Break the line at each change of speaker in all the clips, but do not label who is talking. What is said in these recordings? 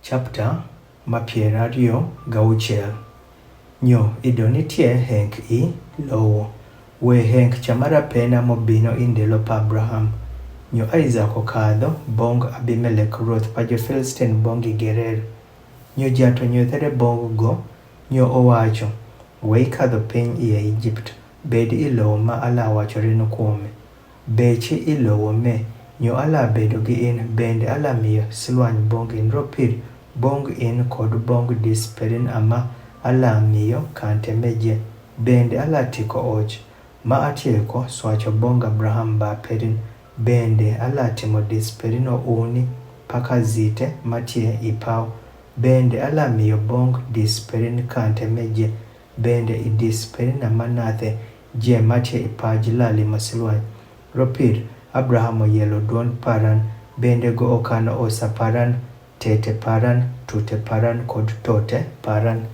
Chapter ma piero ariyo gauchiel. Nyo idonitie henk I lowo. We henk chamara pena mobino indelo pa Abraham. Nyo Isaac okadho bong Abimelech ruoth pa jo Philistine bongi Gerer. Nyo jato nyothere bong go. Nyo owacho, we ikadho piny ie Egypt, bed ilowo ma ala wachoreno kuome. Bechi ilowo me, nyo ala bedo gi in, bende ala miyo silwany bong in ropir, bong in kod bong disperin ama ala miyo kante meje, bende ala tiko och, ma atieko swacho bong Abraham ba perin, bende ala timo disperino uni, paka zite matie ipaw, bende ala miyo bong disperin kante meje, bende I disperin amanathe je matie ipaj lali masilwany. Ropir, Abraham oyelo duon paran, bende go okano osa paran, tete paran, tute paran kod tote paran.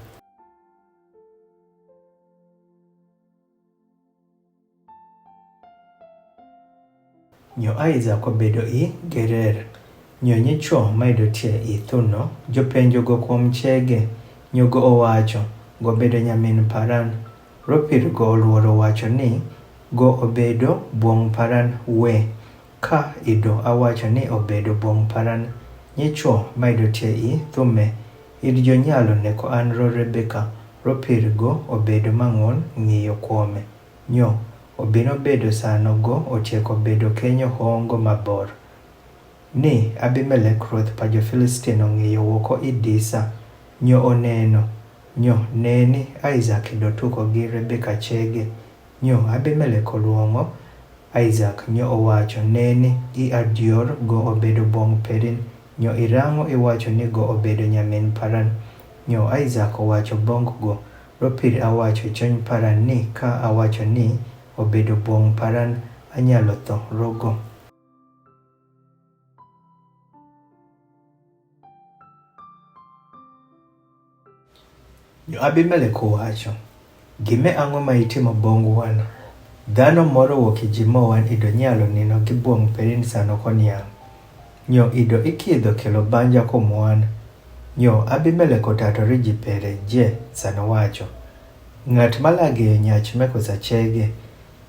Nyo Isaac obedo I Gerer. Nyo nyicho maidotie I thuno, jopenjo go kuom chege, nyo go owacho, go bedo nyamin paran. Ropir go oluoro wacho ni, go obedo buong paran we, ka ido awacho ni obedo buong paran. Nyicho maidotie I thume, id jonyalo neko anro Rebeka. Ropir go obedo mang'on ng'iyo kuome. Nyo obino bedo sano go otieko bedo kenyo hongo mabor. Ni Abimelech ruoth pa jo Philistine ong'iyo woko I disa. Nyo oneno. Nyo neni Isaac dotuko gi Rebeka chege. Nyo Abimelech oluongo Isaac. Nyo owacho neni I adior go obedo bong perin. Nyo irango iwacho ni go obedo nyamin paran. Nyo Isaac owacho bong go. Ropir awacho chony paran ni ka awacho ni obedo buong paran anyalo tho rogo. Nyo Abimelech owacho, gime ang'o ma itimo bong wan? Dhano moro wuok Jimowan ido nyalo nino gi buong perin sano koniang'. Nyo ido ikidho kelo banja komwan. Nyo Abimelech otatore ji pere je sano wacho, ng'at malageyo nyach meko sachege,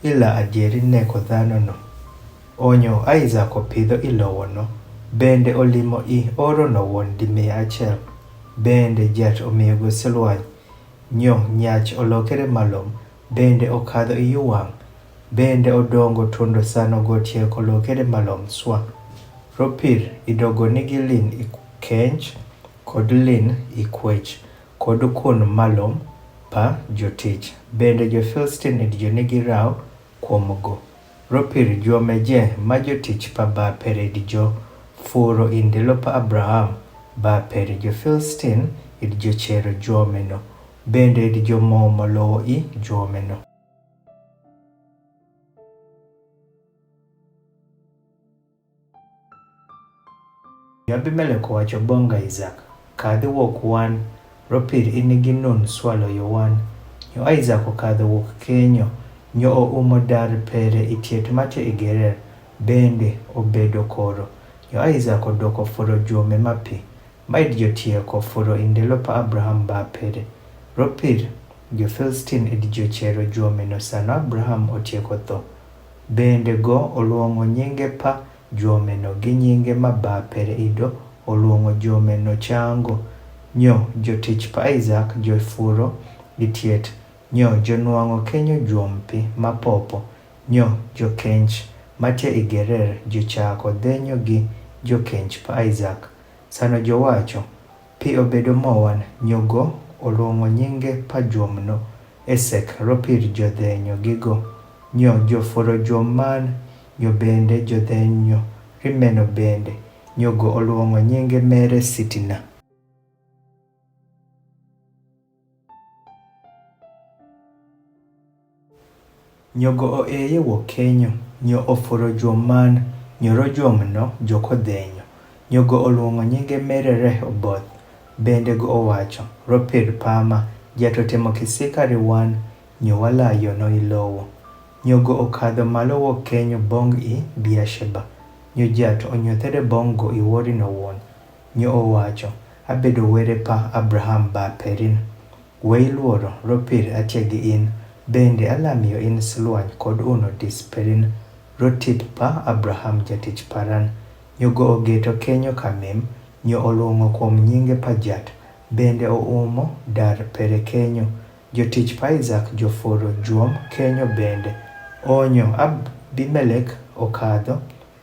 ila adieri neko dhano no. Onyo Isaac opidho ilowo no, bende olimo I oro no wuon di 100, bende jat omiyo go silwany. Nyo nyach olokere malom, bende okadho I yuwang', bende odongo tundo sano gotieko lokere malom swa. Ropir idogo nigi lin I kench, kod lin I kwech, kod kun malom pa jotich, bende jo Philistine idjo nigi raw kuom go. Ropir juome je ma jotich pa ba pere idjo furo indelo pa Abraham, ba pere jo Philistine idjo chero juome no, bende idjo momo lowo I juome no. Abimelech owacho bong Isaac, kadhi wuok wan. Ropir inigi nun swalo yo wan. Nyo Isaac okadho wuok kenyo. Nyo oumo dar pere itiet mate I Gerer, bende obedo koro. Nyo Isaac odoko furo juome mapi, maid jotieko furo indelo pa Abraham ba pere. Ropir jo Philistine idjo chero juome no sano Abraham otieko tho, bende go oluongo nyinge pa juome no gi nyinge ma ba pere ido oluongo juome no chango. Nyo jotich pa Isaac jofuro itiet. Nyo jonuang'o kenyo juom pi mapopo. Nyo jokench matie I Gerer jochako dhenyo gi jokench pa Isaac. Sano jowacho, pi obedo mowan. Nyo go oluongo nyinge pa juom no Esek. Ropir jodhenyo gigo. Nyo jofuro juom man. Nyo bende jodhenyo rimeno bende. Nyo go oluongo nyinge mere Sitina. Nyo go oeye wuok kenyo. Nyo ofuro juom man. Nyoro juom no joko dhenyo. Nyo go oluongo nyinge mere Rehoboth, bende go owacho, ropir pama, jato timo kisika riwan. Nyo walayo no ilowo. Nyo go okadho malo wuok kenyo bong I Beersheba. Nyo jato onyothere bong go I wori no wuon. Nyo owacho, abedo were pa Abraham ba perin. Wei luoro ropir atiegi in, bende alamiyo in sluany kod uno disperin. Rotip pa Abraham jatich paran. Nyogo ogeto kenyo kamim, nyo oluongo kuom nyinge pajat, bende oumo dar pere kenyo. Jotich pa Isaac joforo juom kenyo bende. Onyo Abimelek okadho,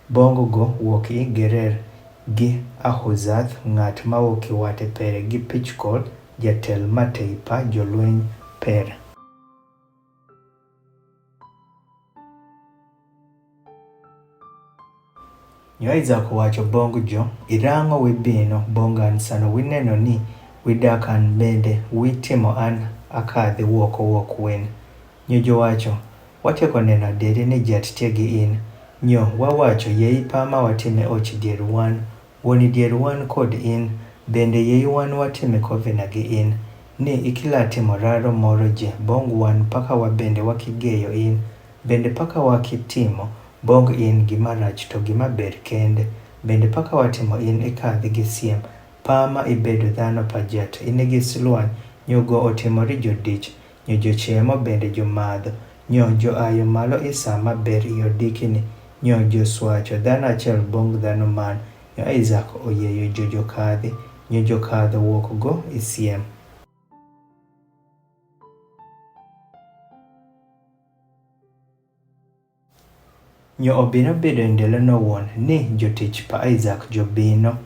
bongo go wuoki Gerer gi Ahuzath ng'at mawuoki wate pere gi Pichkol jatel matei pa jolweny pere. Nyo Isaac wacho bong jo, irang'o wibino bongan sano wineno ni widak an bende witimo an akadhi wuok wen. Nyo jowacho, watieko neno aderi ni jat tiegi in. Nyo wawacho yei pama watime och dier wan, wuoni dier wan kod in, bende yei wan watime kovena gi in. Ni ikila timo raro moro je bong wan paka wabende wakigeyo in, bende paka wakitimo bong in gima rach to gima ber kende, bende paka watimo in ikadhi gi siem, pama ibedo dhano pajat, inigi sluany, nyogo otimori jodich, nyo jochemo bende jomadho, nyo joayo malo isama ber yodikini, nyo joswacho dhano achiel bong dhano man, nyo Isaac oyeyo jokadhi, nyo jokadho wuok go isiem. Nyo obino bedo ndelo nowuon ni jotich pa Isaac jobino.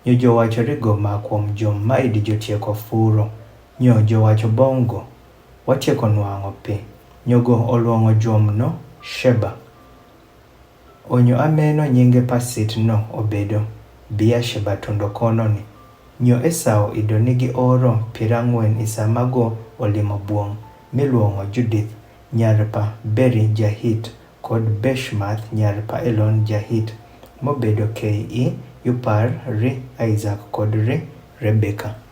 Nyo jowachore go ma kuom jom maidi jotieko furo. Nyo jowacho bongo, watieko nwang'o pi. Nyogo oluongo jom no Sheba. Onyo ameno nyinge pasit no obedo Bia Sheba tondo kono ni. Nyo Esau ido nigi oro 40 isamago olimo buong' miluongo Judith nyar pa Beri Jahit kod Beshmath nyar pa Elon Jahit mobedo Ke Yupar ri Isaac kod ri Rebeka.